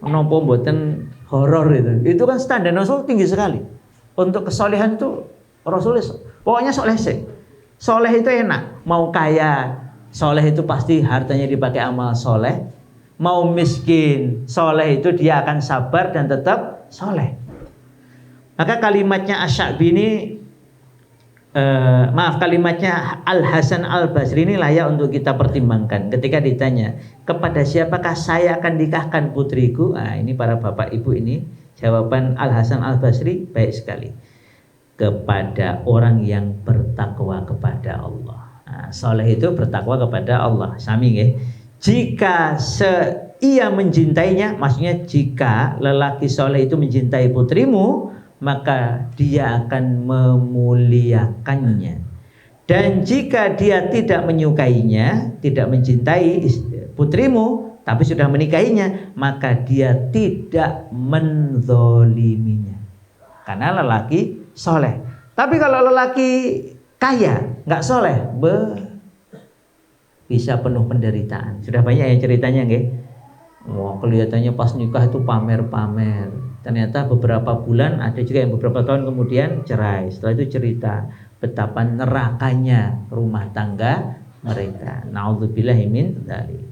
Speaker 1: Nopo mboten horor itu kan standar Rasul tinggi sekali. Untuk kesolehan itu Rasul pokoknya soleh sih. Soleh itu enak, mau kaya soleh itu pasti hartanya dipakai amal soleh. Mau miskin soleh itu dia akan sabar dan tetap soleh. Maka kalimatnya Asy-Sya'bi ini kalimatnya Al-Hasan Al-Basri ini layak untuk kita pertimbangkan. Ketika ditanya, kepada siapakah saya akan nikahkan putriku? Nah, ini para bapak ibu ini, jawaban Al-Hasan Al-Basri baik sekali. Kepada orang yang bertakwa kepada Allah. Nah, soleh itu bertakwa kepada Allah. Sami nggih. Jika ia mencintainya, maksudnya jika lelaki soleh itu mencintai putrimu, maka dia akan memuliakannya. Dan jika dia tidak menyukainya, tidak mencintai putrimu, tapi sudah menikahinya, maka dia tidak menzoliminya. Karena lelaki soleh. Tapi kalau lelaki kaya, nggak soleh, bisa penuh penderitaan. Sudah banyak yang ceritanya, nggih. Wah, kelihatannya pas nikah itu pamer-pamer. Ternyata beberapa bulan, ada juga yang beberapa tahun kemudian cerai. Setelah itu cerita betapa nerakanya rumah tangga mereka. Na'udzubillahi min dzalik.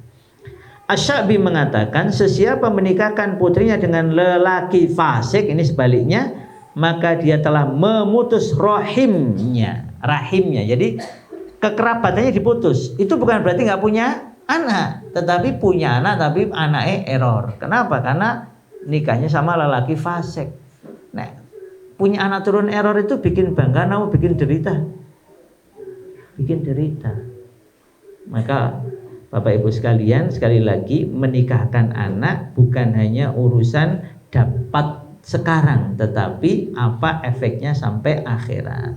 Speaker 1: Asy-Sya'bi mengatakan, sesiapa menikahkan putrinya dengan lelaki fasik, ini sebaliknya, maka dia telah memutus rahimnya. Jadi kekerabatannya diputus. Itu bukan berarti nggak punya anak, tetapi punya anak tapi anaknya error. Kenapa? Karena nikahnya sama lelaki fasik. Nah, punya anak turun error itu bikin bangga, namun bikin derita. Maka Bapak Ibu sekalian, sekali lagi, menikahkan anak bukan hanya urusan dapat sekarang, tetapi apa efeknya sampai akhirat.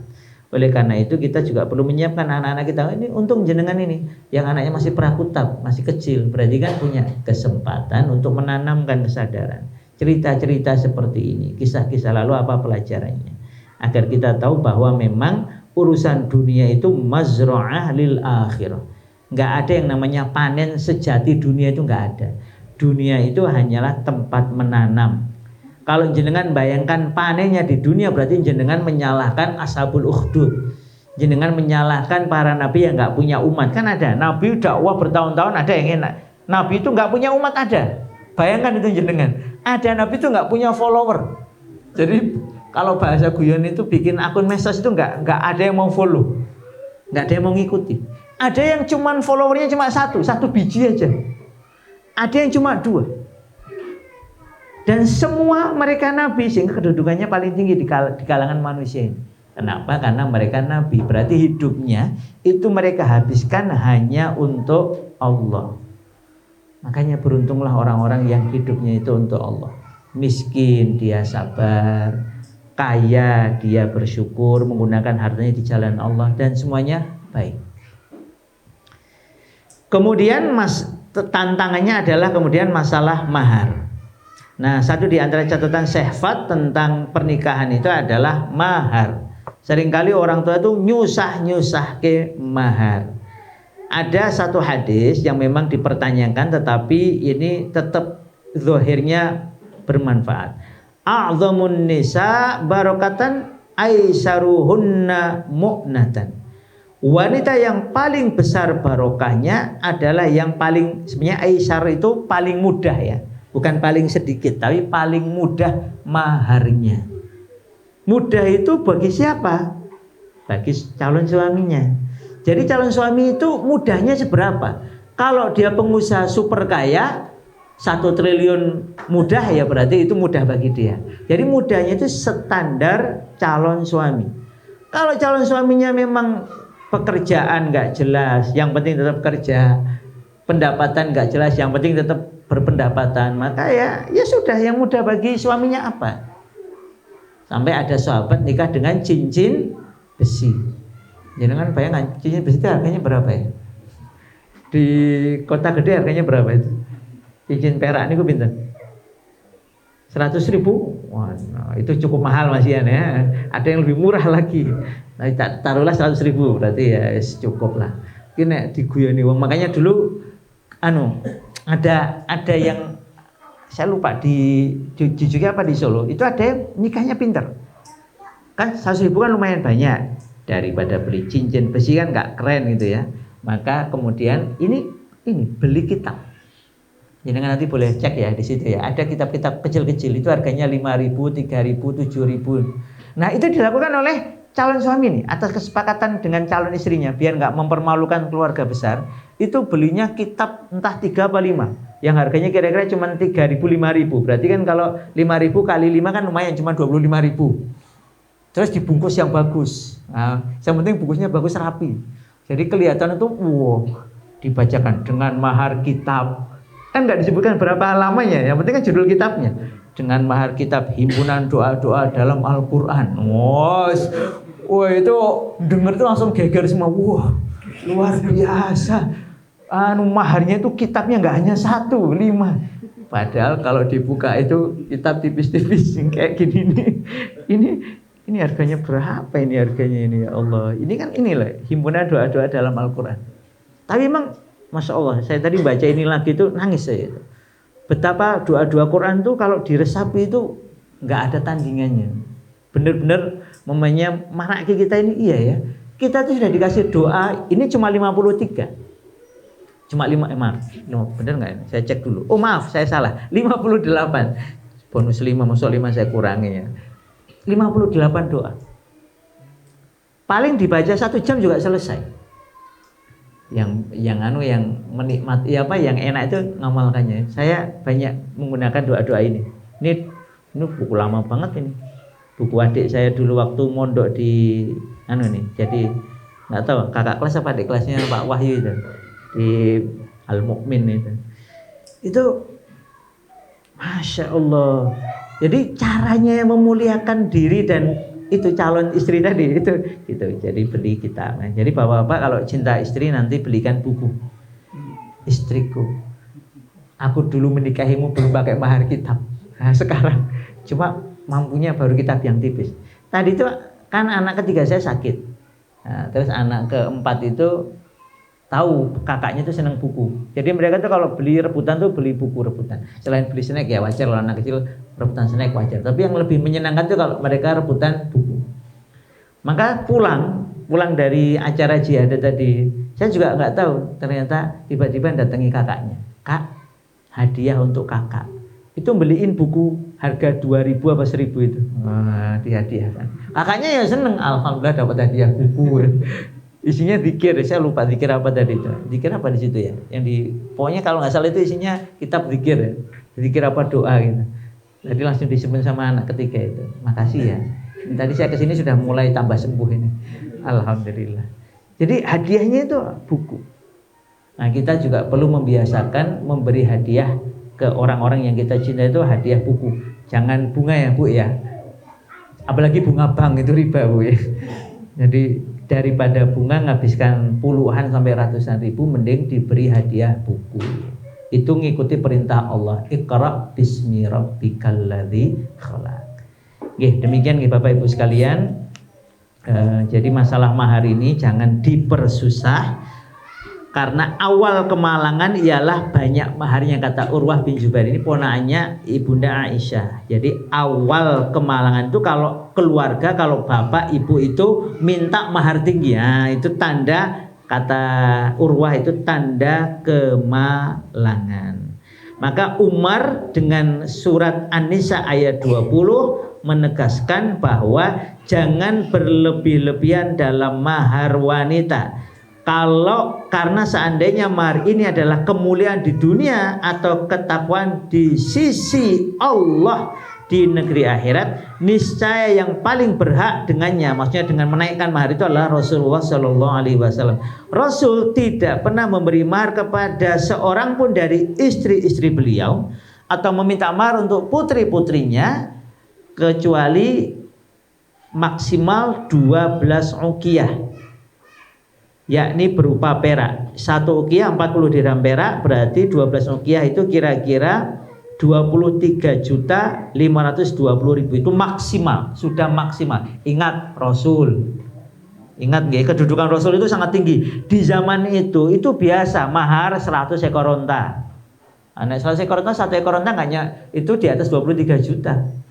Speaker 1: Oleh karena itu kita juga perlu menyiapkan anak-anak kita. Ini untung jenengan ini yang anaknya masih prakutab, masih kecil, berarti kan punya kesempatan untuk menanamkan kesadaran. Cerita-cerita seperti ini, kisah-kisah lalu apa pelajarannya, agar kita tahu bahwa memang urusan dunia itu mazra'ah lil akhirah. Nggak ada yang namanya panen sejati, dunia itu nggak ada. Dunia itu hanyalah tempat menanam. Kalau jenengan bayangkan panennya di dunia, berarti jenengan menyalahkan ashabul ukhdud. Jenengan menyalahkan para nabi yang nggak punya umat. Kan ada nabi dakwah bertahun-tahun, ada yang enak. Nabi itu nggak punya umat, ada. Bayangkan itu jenengan. Ada nabi itu nggak punya follower. Jadi Kalau bahasa guyon itu bikin akun medsos itu nggak ada yang mau follow, nggak ada yang mau ngikuti. Ada yang cuman followernya cuma satu biji aja. Ada yang cuma 2. Dan semua mereka nabi, sehingga kedudukannya paling tinggi di kalangan manusia ini. Kenapa? Karena mereka nabi. Berarti hidupnya itu mereka habiskan hanya untuk Allah. Makanya beruntunglah orang-orang yang hidupnya itu untuk Allah. Miskin dia sabar, kaya dia bersyukur, menggunakan hartanya di jalan Allah, dan semuanya baik. Kemudian tantangannya adalah kemudian masalah mahar. Nah, satu di antara catatan Syahfat tentang pernikahan itu adalah mahar. Seringkali orang tua itu nyusah ke mahar. Ada satu hadis yang memang dipertanyakan, tetapi ini tetap zahirnya bermanfaat. A'zamun nisa barokatan aisaruhunna mu'natan. Wanita yang paling besar barokahnya adalah yang paling, sebenarnya aisar itu paling mudah ya. Bukan paling sedikit, tapi paling mudah maharnya. Mudah itu bagi siapa? Bagi calon suaminya. Jadi calon suami itu mudahnya seberapa? Kalau dia pengusaha super kaya, 1 triliun mudah ya, berarti itu mudah bagi dia. Jadi mudahnya itu standar calon suami. Kalau calon suaminya memang pekerjaan nggak jelas, yang penting tetap kerja, pendapatan nggak jelas, yang penting tetap berpendapatan, maka ya sudah, yang mudah bagi suaminya apa? Sampai ada sahabat nikah dengan cincin besi. Jangan bayangkan cincin besi itu harganya berapa ya? Di kota gede harganya berapa itu? Cincin perak ini pinten? 100.000. Wah, nah, itu cukup mahal Mas Ian ya. Ada yang lebih murah lagi. Nah, taruhlah 100.000, berarti ya cukup lah. Ini diguyoni wong. Makanya dulu ada yang saya lupa di Jogja apa di Solo, itu ada yang nikahnya pinter. Kan 100.000 kan lumayan banyak, daripada beli cincin besi kan nggak keren gitu ya. Maka kemudian ini beli kitab. Jadi nanti boleh cek ya di situ ya. Ada kitab-kitab kecil-kecil itu harganya 5.000, 3.000, 7.000. Nah, itu dilakukan oleh calon suami nih atas kesepakatan dengan calon istrinya biar nggak mempermalukan keluarga besar. Itu belinya kitab entah 3 apa 5 yang harganya kira-kira cuma 3.000, 5.000. Berarti kan kalau 5.000 kali 5 kan lumayan, cuma 25.000. Terus dibungkus yang bagus. Nah, yang penting bungkusnya bagus, rapi. Jadi kelihatan itu dibacakan dengan mahar kitab. Kan nggak disebutkan berapa lamanya, yang penting kan judul kitabnya. Dengan mahar kitab himpunan doa-doa dalam Al-Quran. Wah, itu denger tuh langsung geger semua. Wah, luar biasa. Maharnya itu kitabnya nggak hanya 1, 5. Padahal kalau dibuka itu kitab tipis-tipis yang kayak gini nih. Ini harganya berapa ini harganya ini, ya Allah. Ini kan inilah himpunan doa-doa dalam Al-Quran. Tapi emang Masya Allah, saya tadi baca ini lagi tuh nangis saya itu. Betapa doa-doa Quran tuh kalau diresapi itu nggak ada tandingannya. Bener-bener momennya mana kita ini iya ya. Kita tuh sudah dikasih doa ini cuma 53. Cuma 5 bener nggak ini? Saya cek dulu. Oh maaf, saya salah. 58. Bonus 5, masuk 5 saya kurangi ya. 58 doa. Paling dibaca 1 jam juga selesai. Yang menikmati yang enak itu ngamalkannya. Saya banyak menggunakan doa-doa ini. Ini buku lama banget ini. Buku adik saya dulu waktu mondok di Jadi nggak tahu kakak kelas apa adik kelasnya Pak Wahyu itu di Al-Mukmin itu. Itu Masya Allah. Jadi caranya memuliakan diri dan itu calon istri tadi itu gitu. Jadi beli kitab. Nah, jadi bapak-bapak kalau cinta istri nanti belikan buku. Istriku, aku dulu menikahimu belum pakai mahar kitab. Nah, sekarang cuma mampunya baru kitab yang tipis. Tadi itu kan anak ketiga saya sakit. Nah, terus anak keempat itu tahu kakaknya tuh senang buku. Jadi mereka tuh kalau beli rebutan tuh beli buku rebutan. Selain beli snack ya wajar, kalau anak kecil rebutan snack wajar. Tapi yang lebih menyenangkan tuh kalau mereka rebutan buku. Maka pulang dari acara jihad tadi, saya juga nggak tahu, ternyata tiba-tiba datangi kakaknya. Kak, hadiah untuk kakak. itu beliin buku harga 2.000 apa 1.000 itu. Wah, dihadiahkan. Kakaknya ya seneng, alhamdulillah dapat hadiah buku. Isinya zikir, saya lupa zikir apa tadi itu. Zikir apa di situ ya? Yang di pokoknya kalau nggak salah itu isinya kitab zikir ya. Zikir apa doa gitu. Jadi langsung disimpan sama anak ketiga itu. Makasih ya. Tadi saya kesini sudah mulai tambah sembuh ini. Alhamdulillah. Jadi hadiahnya itu buku. Nah, kita juga perlu membiasakan memberi hadiah ke orang-orang yang kita cinta itu hadiah buku. Jangan bunga ya Bu ya. Apalagi bunga bank itu riba Bu ya. Jadi daripada bunga ngabiskan puluhan sampai ratusan ribu, mending diberi hadiah buku. Itu ngikuti perintah Allah. Iqra bismi rabbikal ladzi khalaq. Nggih, demikian nggih Bapak Ibu sekalian. Jadi masalah mahar ini jangan dipersusah, karena awal kemalangan ialah banyak maharnya, kata Urwah bin Zubair, ini ponakannya Ibunda Aisyah. Jadi awal kemalangan itu kalau keluarga, kalau bapak ibu itu minta mahar tinggi, nah, itu tanda, kata Urwah, itu tanda kemalangan. Maka Umar dengan surat An-Nisa ayat 20 menegaskan bahwa jangan berlebih-lebihan dalam mahar wanita. Kalau karena seandainya mahar ini adalah kemuliaan di dunia atau ketakwaan di sisi Allah di negeri akhirat, niscaya yang paling berhak dengannya, maksudnya dengan menaikkan mahar itu adalah Rasulullah Shallallahu Alaihi Wasallam. Rasul tidak pernah memberi mahar kepada seorang pun dari istri-istri beliau atau meminta mahar untuk putri-putrinya kecuali maksimal 12 uqiyah, yakni berupa perak. 1 uqiyah 40 dirham perak, berarti 12 uqiyah itu kira-kira 23.520.000. Itu maksimal, sudah maksimal. Ingat Rasul, ingat nggih, kedudukan Rasul itu sangat tinggi. Di zaman itu biasa mahar 100 ekor onta. Anak 100 ekor onta, 1 ekor onta enggaknya itu di atas 23 juta.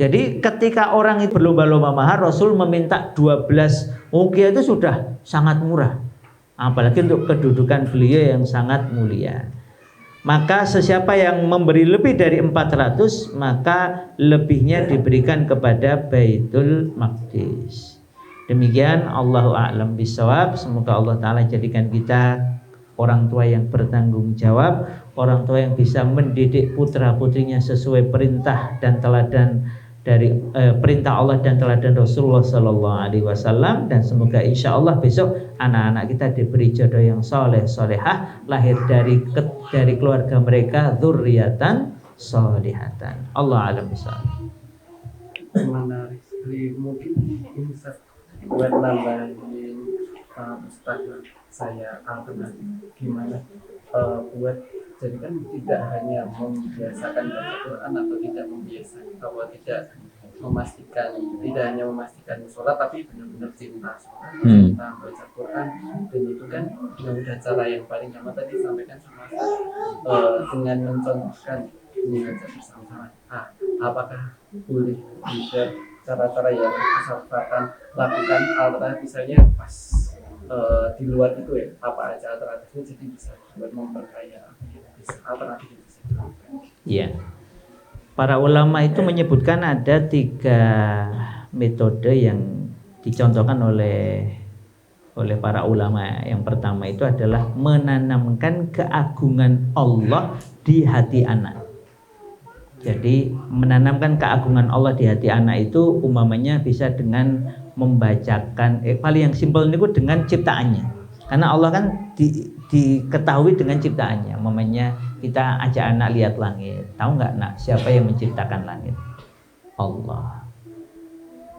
Speaker 1: Jadi ketika orang itu berlomba-lomba mahar, Rasul meminta 12 uqiyah itu sudah sangat murah. Apalagi untuk kedudukan beliau yang sangat mulia. Maka sesiapa yang memberi lebih dari 400, maka lebihnya diberikan kepada Baitul Maqdis. Demikian, Allahu a'lam bishawab. Semoga Allah Ta'ala jadikan kita orang tua yang bertanggung jawab, orang tua yang bisa mendidik putra-putrinya sesuai perintah dan teladan dari perintah Allah dan teladan Rasulullah Sallallahu Alaihi Wasallam. Dan semoga insya Allah besok anak-anak kita diberi jodoh yang soleh solehah, lahir dari keluarga mereka dzurriatan solihatan. Allah alam bisawab.
Speaker 3: Menarik sekali, mungkin ini buat nambahin Ustaz saya alternatif gimana buat, jadi kan tidak hanya membiasakan baca Quran atau tidak membiasakan, bahwa tidak hanya memastikan sholat, tapi benar-benar cinta sholat, cinta baca Quran. Dan itu kan mudah cara yang paling gampang tadi sampaikan sama Ustaz, dengan mencontohkan mengajar bersama-sama. Apakah boleh bisa cara-cara yang asalkan lakukan alternatif, misalnya pas di luar itu ya, apa aja alternatifnya, jadi bisa buat memperkaya alternatif itu.
Speaker 1: Iya. Para ulama itu menyebutkan ada 3 metode yang dicontohkan oleh para ulama. Yang pertama itu adalah menanamkan keagungan Allah di hati anak. Jadi menanamkan keagungan Allah di hati anak itu umpamanya bisa dengan membacakan paling yang simpel ini dengan ciptaannya. Karena Allah kan diketahui dengan ciptaannya. Umpamanya kita ajak anak lihat langit. Tahu nggak nak siapa yang menciptakan langit? Allah.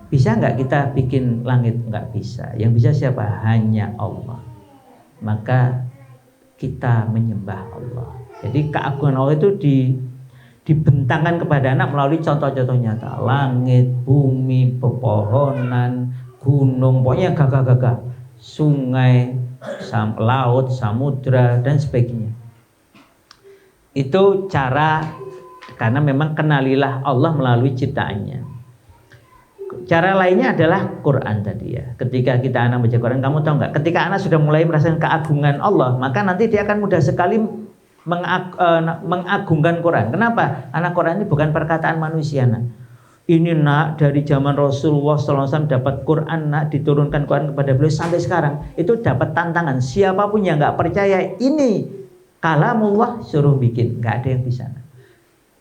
Speaker 1: Bisa nggak kita bikin langit? Nggak bisa. Yang bisa siapa? Hanya Allah. Maka kita menyembah Allah. Jadi keagungan Allah itu dibentangkan kepada anak melalui contoh-contoh nyata. Langit, bumi, pepohonan, gunung, pokoknya gagah-gagah, sungai, laut, samudra, dan sebagainya. Itu cara, karena memang kenalilah Allah melalui ciptaannya. Cara lainnya adalah Quran tadi ya. Ketika kita anak baca Quran, kamu tahu nggak? Ketika anak sudah mulai merasakan keagungan Allah, maka nanti dia akan mudah sekali mengagungkan Quran. Kenapa? Karena Quran ini bukan perkataan manusia, nak. Ini nak dari zaman Rasulullah SAW dapat Quran, nak, diturunkan Quran kepada beliau sampai sekarang. Itu dapat tantangan. Siapapun yang nggak percaya ini kalamullah suruh bikin, nggak ada yang bisa. Nak.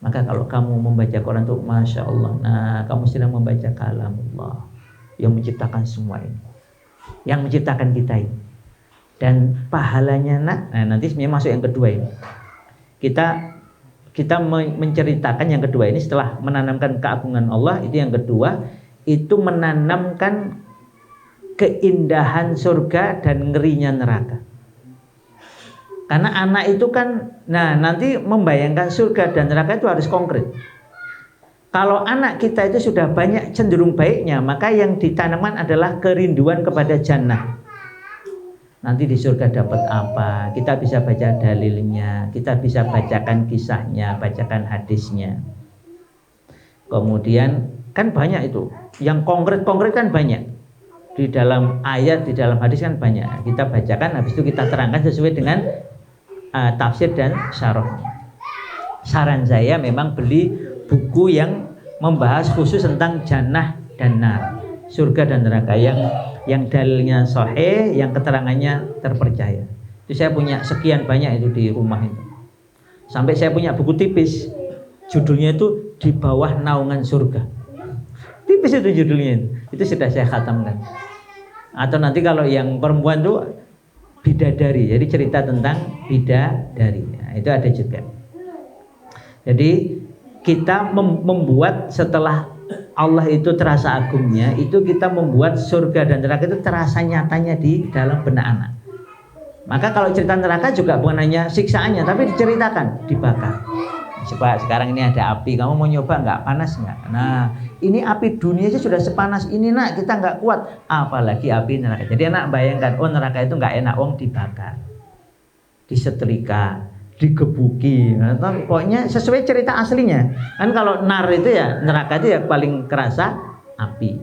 Speaker 1: Maka kalau kamu membaca Quran tuh Masya Allah, nah kamu sedang membaca kalamullah yang menciptakan semua ini, yang menciptakan kita ini. Dan pahalanya, nak, nah nanti sebenarnya masuk yang kedua ini. Kita menceritakan yang kedua ini setelah menanamkan keagungan Allah, itu yang kedua, itu menanamkan keindahan surga dan ngerinya neraka. Karena anak itu kan, nah nanti membayangkan surga dan neraka itu harus konkret. Kalau anak kita itu sudah banyak cenderung baiknya, maka yang ditanamkan adalah kerinduan kepada jannah. Nanti di surga dapat apa? Kita bisa baca dalilnya, kita bisa bacakan kisahnya, bacakan hadisnya. Kemudian kan banyak itu, yang konkret-konkret kan banyak. Di dalam ayat, di dalam hadis kan banyak. Kita bacakan, habis itu kita terangkan sesuai dengan tafsir dan syarahnya. Saran saya memang beli buku yang membahas khusus tentang jannah dan nar, surga dan neraka, yang dalilnya sahih, yang keterangannya terpercaya. Itu saya punya sekian banyak itu di rumah itu. Sampai saya punya buku tipis, judulnya itu Di Bawah Naungan Surga. Tipis itu judulnya. Itu sudah saya khatamkan. Atau nanti kalau yang perempuan itu bidadari, jadi cerita tentang bidadari. Nah, itu ada juga. Jadi kita membuat setelah Allah itu terasa agungnya, itu kita membuat surga dan neraka itu terasa nyatanya di dalam benak anak. Maka kalau cerita neraka juga bukan hanya siksaannya, tapi diceritakan, dibakar. Coba sekarang ini ada api, kamu mau nyoba nggak? Panas nggak? Nah, ini api dunia aja sudah sepanas ini, nak, kita nggak kuat, apalagi api neraka. Jadi anak bayangkan, oh neraka itu nggak enak, dibakar, disetrika, digebuki, atau pokoknya sesuai cerita aslinya. Kan kalau nar itu ya, neraka itu ya paling kerasa api,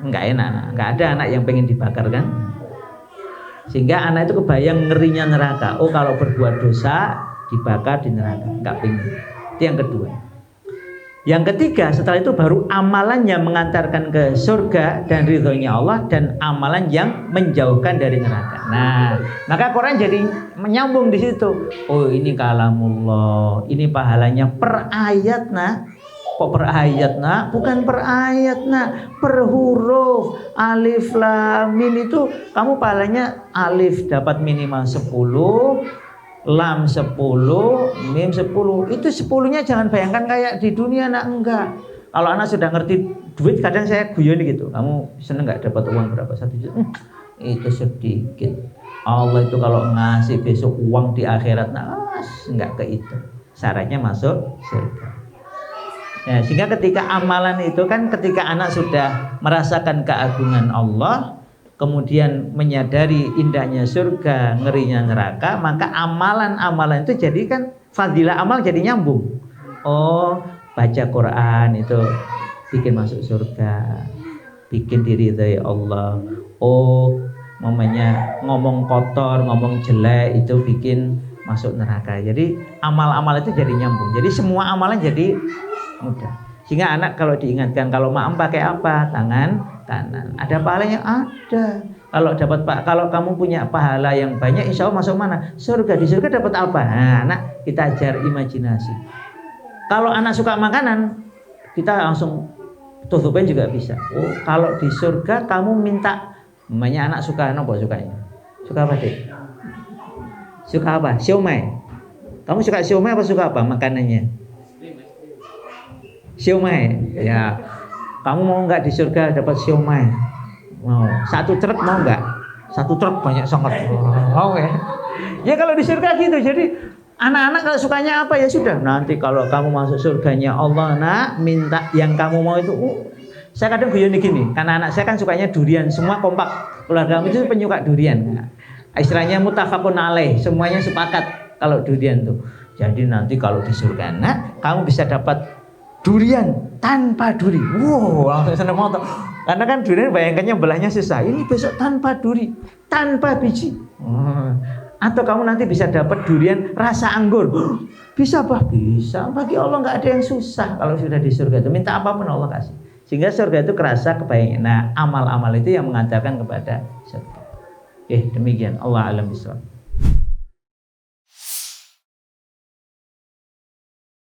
Speaker 1: nggak enak, nggak ada anak yang pengen dibakar kan. Sehingga anak itu kebayang ngerinya neraka. Oh kalau berbuat dosa dibakar di neraka, nggak pengen. Itu yang kedua. Yang ketiga, setelah itu baru amalan yang mengantarkan ke surga dan ridhonya Allah, dan amalan yang menjauhkan dari neraka. Nah, maka Quran jadi menyambung di situ. Oh, ini kalamullah, ini pahalanya per ayat, nah. Kok per ayat, nah? Bukan per ayat, nah. Per huruf. Alif lam mim itu kamu pahalanya alif dapat minimal 10. Lam 10, mim 10. Itu 10-nya jangan bayangkan kayak di dunia, nak, enggak. Kalau anak sudah ngerti duit, kadang saya guyon gitu. Kamu seneng nggak dapat uang berapa? 1 juta? Itu sedikit. Allah itu kalau ngasih besok uang di akhirat, nah, enggak ke itu. Syaratnya masuk surga. Ya, sehingga ketika amalan itu kan ketika anak sudah merasakan keagungan Allah, kemudian menyadari indahnya surga, ngerinya neraka, maka amalan-amalan itu jadi kan fadilah amal jadi nyambung. Oh, baca Quran itu bikin masuk surga, bikin diridhai Allah. Oh, mamanya ngomong kotor, ngomong jelek itu bikin masuk neraka. Jadi amal-amal itu jadi nyambung. Jadi semua amalan jadi mudah. Sehingga anak kalau diingatkan, kalau maam pakai apa? Tangan kanan. Ada pahalanya? Ada. Kalau kamu punya pahala yang banyak, insya Allah masuk mana? Surga. Di surga dapat apa? Nah, anak kita ajar imajinasi. Kalau anak suka makanan, kita langsung tutupin juga bisa. Oh, kalau di surga kamu minta, namanya anak suka apa sukanya? Suka apa, Dek? Suka apa? Siomay. Kamu suka siomay apa suka apa makanannya? Siomay, ya. Kamu mau nggak di surga dapat siomay? Mau. 1 truk mau nggak? 1 truk banyak sangat. Mau ya? Ya kalau di surga gitu. Jadi anak-anak kalau sukanya apa ya sudah. Nanti kalau kamu masuk surganya Allah, nak, minta yang kamu mau itu. Saya kadang guyon gini, karena anak saya kan sukanya durian. Semua kompak. Keluarga kami itu penyuka durian. Nah, istilahnya mutafakun alaih. Semuanya sepakat kalau durian tuh. Jadi nanti kalau di surga, nak, kamu bisa dapat durian tanpa duri. Wow, langsung seneng banget. Karena kan durian bayangkannya belahnya susah. Ini besok tanpa duri, tanpa biji. Atau kamu nanti bisa dapat durian rasa anggur. Bisa bah? Bisa. Bagi Allah nggak ada yang susah kalau sudah di surga itu. Minta apapun Allah kasih. Sehingga surga itu kerasa kebayangan. Nah, amal-amal itu yang mengantarkan kepada surga. Demikian. Allah alam bisawab.